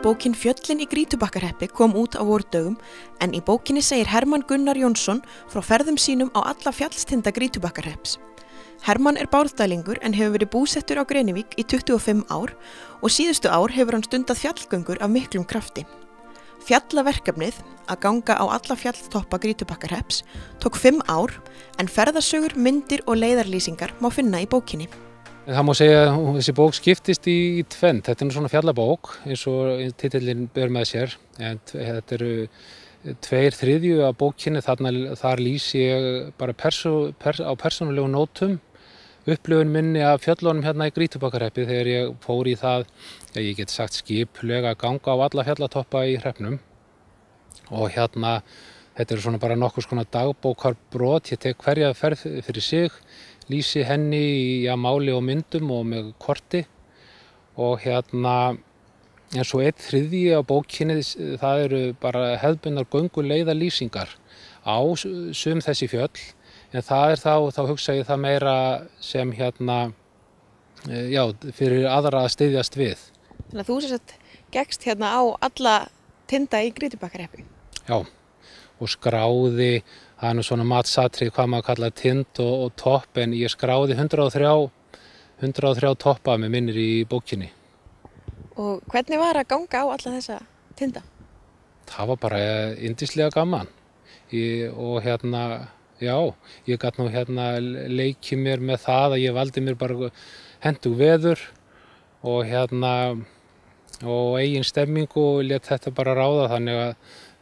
Bókin Fjöllin í Grýtubakkahreppi kom út á vordögum en í bókinni segir Hermann Gunnar Jónsson frá ferðum sínum á alla fjallstinda Grýtubakkahrepps. Hermann er bárðdælingur en hefur verið búsettur á Grenivík í 25 ár og síðustu ár hefur hann stundað fjallgöngur af miklum krafti. Fjallaverkefnið, að ganga á alla fjalltoppa Grýtubakkahrepps, tók 5 ár en ferðasögur, myndir og leiðarlýsingar má finna í bókinni. Það má segja að þessi bók skiptist í tvennt. Þetta er svona fjallabók eins og titillinn ber með sér. En þetta eru 2/3 af bókinni. Þar lýsi ég bara á persónulegu nótum upplifun minni af fjöllunum hérna í Grýtubakkarhreppi þegar ég fór í það, ég get sagt skiplega að ganga á alla fjallatoppa í hreppnum. Og hérna, þetta eru svona bara nokkurs konar dagbókarbrot. Ég tek hverja ferð fyrir sig, lýsi henni í máli og myndum og með korti og hérna en svo 1/3 af bókinni það eru bara hefðbundnar gönguleiðarlýsingar á sum þessi fjöll en það er þá hugsa ég það meira sem hérna fyrir aðra að styðjast við. Þannig að þú sem sagt gekkst hérna á alla tinda í Grýtubakkarhreppi. Já, og skráði, það er nú svona matsatrið hvað maður kallar tind og topp en ég skráði 103 toppa með minnir í bókinni. Og hvernig var að ganga á alla þessa tinda? Það var bara yndislega gaman og hérna, ég gat nú hérna leikið mér með það að ég valdi mér bara hentug veður og hérna og eigin stemmingu og lét þetta bara ráða þannig að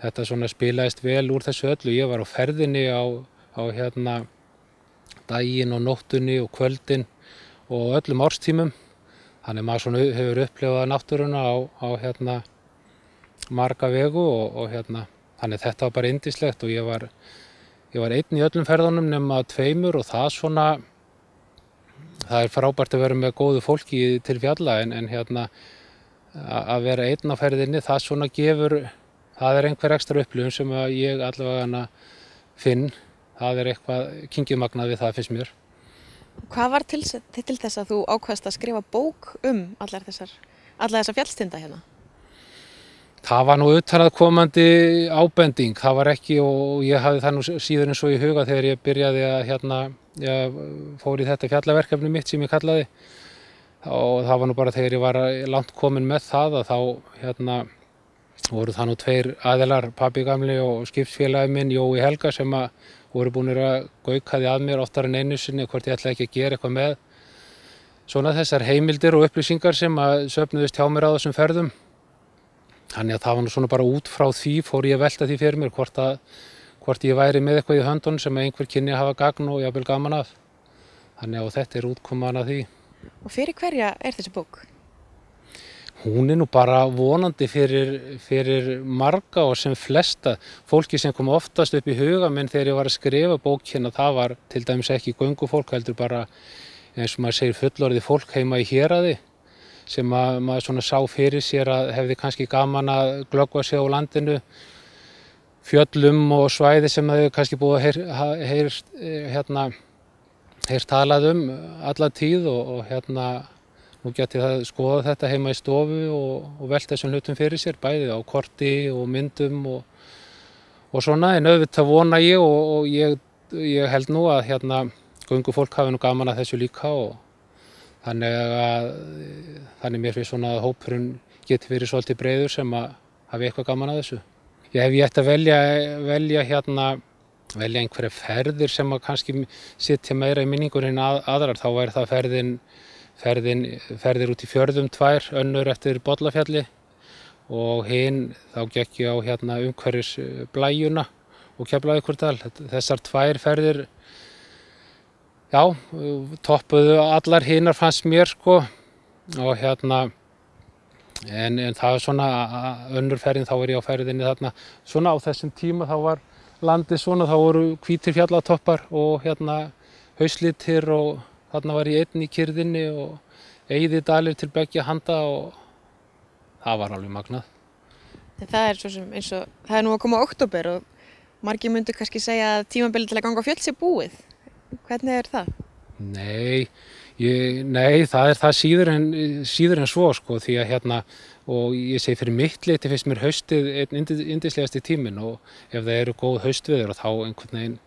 þetta svona spilaðist vel úr þessu öllu. Ég var á ferðinni á hérna daginn og nóttunni og kvöldin og öllum árstímum. Þannig maður svona hefur upplifað náttúruna á hérna marga vegu og hérna þannig þetta var bara yndislegt og ég var einn í öllum ferðunum nema 2 og það er frábært að vera með góðu fólki til fjalla en hérna að vera einn á ferðinni það svona gefur það er einhver ekstra upplifun sem ég allavega finn. Það er eitthvað kyngjumagnað við það finnst mér. Hvað var til þess að þú ákvaðst að skrifa bók alla þessa fjallstinda hérna? Það var nú utanaðkomandi ábending. Það var ekki og ég hafði það nú síður en svo í huga þegar ég byrjaði að fór í þetta fjallaverkefni mitt sem ég kallaði. Og það var nú bara þegar ég var langt komin með það að þá voru það nú 2 aðilar, pabbi gamli og skipsfélagi minn, Jói Helga, sem voru búnir að gauka því að mér oftar en einu sinni hvort ég ætlaði ekki að gera eitthvað með svona þessar heimildir og upplýsingar sem söfnuðust hjá mér á þessum ferðum. Þannig að það var nú svona bara út frá því fór ég að velta því fyrir mér hvort ég væri með eitthvað í höndunum sem einhver kynni að hafa gagn og jafnvel gaman af. Þannig að þetta er útkoman af því. Og fyrir hverja er þessi bók? Hún er nú bara vonandi fyrir marga og sem flesta. Fólki sem kom oftast upp í huga minn þegar ég var að skrifa bókina, það var til dæmis ekki göngufólk, heldur bara eins og maður segir fullorðið fólk heima í héraði sem maður svona sá fyrir sér að hefði kannski gaman að glöggva sig á landinu, fjöllum og svæði sem þau kannski búið að heyrt talað alla tíð og hérna nú geti það skoða þetta heima í stofu og velta þessum hlutum fyrir sér, bæði á korti og myndum og svona, en auðvitað vona ég og ég held nú að hérna göngufólk hafi nú gaman að þessu líka og þannig mér finnst svona að hópurinn geti verið svolítið breiður sem að hafi eitthvað gaman að þessu. Ef ég ætti að velja einhverja ferðir sem að kannski sitja meira í minningur en aðrar, þá væri það ferðir út í fjörðum 2, önnur eftir Bollafjalli og hinn þá gekk ég á umhverfis Blæjuna og Keflavíkurdal. Þessar 2 ferðir, toppuðu allar hinnar fannst mér og en það var svona önnur ferðin, þá var ég á ferðinni þarna svona á þessum tíma, þá var landið svona, þá voru hvítir fjallatoppar og hauslitir og þarna var ég einn í kyrrðinni og eyðidalir til beggja handa og það var alveg magnað. Það er svo sem það er nú að koma október og margir myndu kannski segja að tímabilið til að ganga á fjöll sé búið. Hvernig er það? Nei, nei, það er það síður en svo sko, því að og ég segi fyrir mitt leyti finnst mér haustið einn yndislegasti tíminn, og ef það eru góð haustveður og þá einhvern veginn,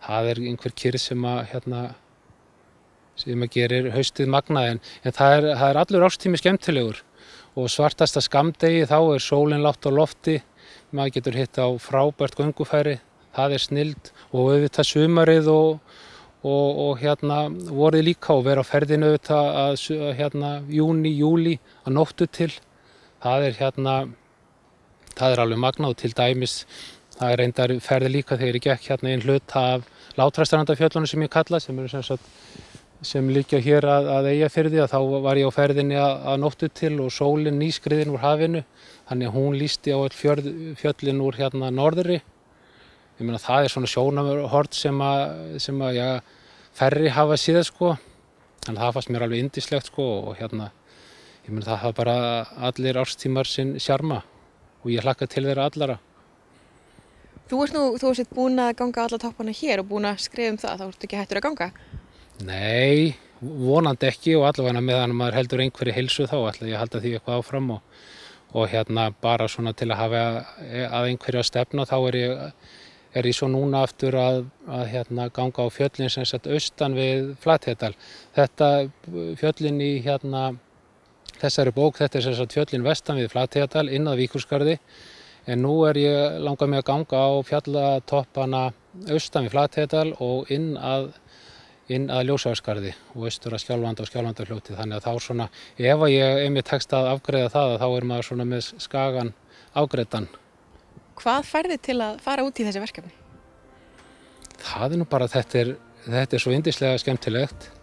það er einhver kyrrð sem að gerir haustið magnað, en það er allur árstími skemmtilegur, og svartasta skammdegi þá er sólin lágt á lofti, maður getur hitt á frábært göngufæri, það er snilld, og auðvitað sumarið og vorið líka, og vera á ferðinu auðvitað að júní, júlí að nóttu til, það er alveg magnað. Og til dæmis það er reyndar ferði líka þegar ég gekk einn hluta af Látrastrandafjöllunum sem ég kalla, sem eru sem liggja hér að Eyjafirði, að þá var ég á ferðinni að nóttu til og sólin nýskriðin úr hafinu, þannig að hún lýsti á öll fjöllin úr norðri. Ég meina það er svona sjónarhorn sem að færri hafa séð sko, en það fannst mér alveg yndislegt sko, og ég meina það hafa bara allir árstímar sinn sjarma og ég hlakka til þeirra allara. Þú ert búin að ganga alla toppana hér og búin að skrifa það, þá ertu ekki hættur að ganga? Nei, vonandi ekki, og allavega meðan maður heldur einhverju heilsu þá ætla ég að halda því eitthvað áfram, og bara svona til að hafa að einhverju að stefna, þá er ég svo núna aftur að ganga á fjöllin sem sagt austan við Flatheydal. Þetta fjöllin í þessari bók, þetta er sem sagt fjöllin vestan við Flatheydal inn að Víkurskarði, en nú langar mig að ganga á fjallatoppana austan við Flatheydal og inn að Ljósavatnsskarði og austur að Skjálfanda og Skjálfandafljóti, þannig að þá svona, ef ég tekst að afgreiða það, þá er maður svona með skagan afgreiddan. Hvað færði til að fara út í þessi verkefni? Það er nú bara, þetta er svo yndislega skemmtilegt,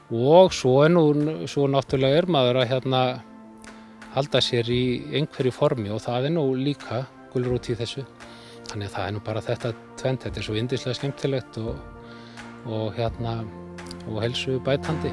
og svo náttúrulega er maður að halda sér í einhverju formi, og það er nú líka gulrót í þessu. Þannig að það er nú bara þetta tvennt, þetta er svo yndislega skemmtilegt og heilsu bætandi.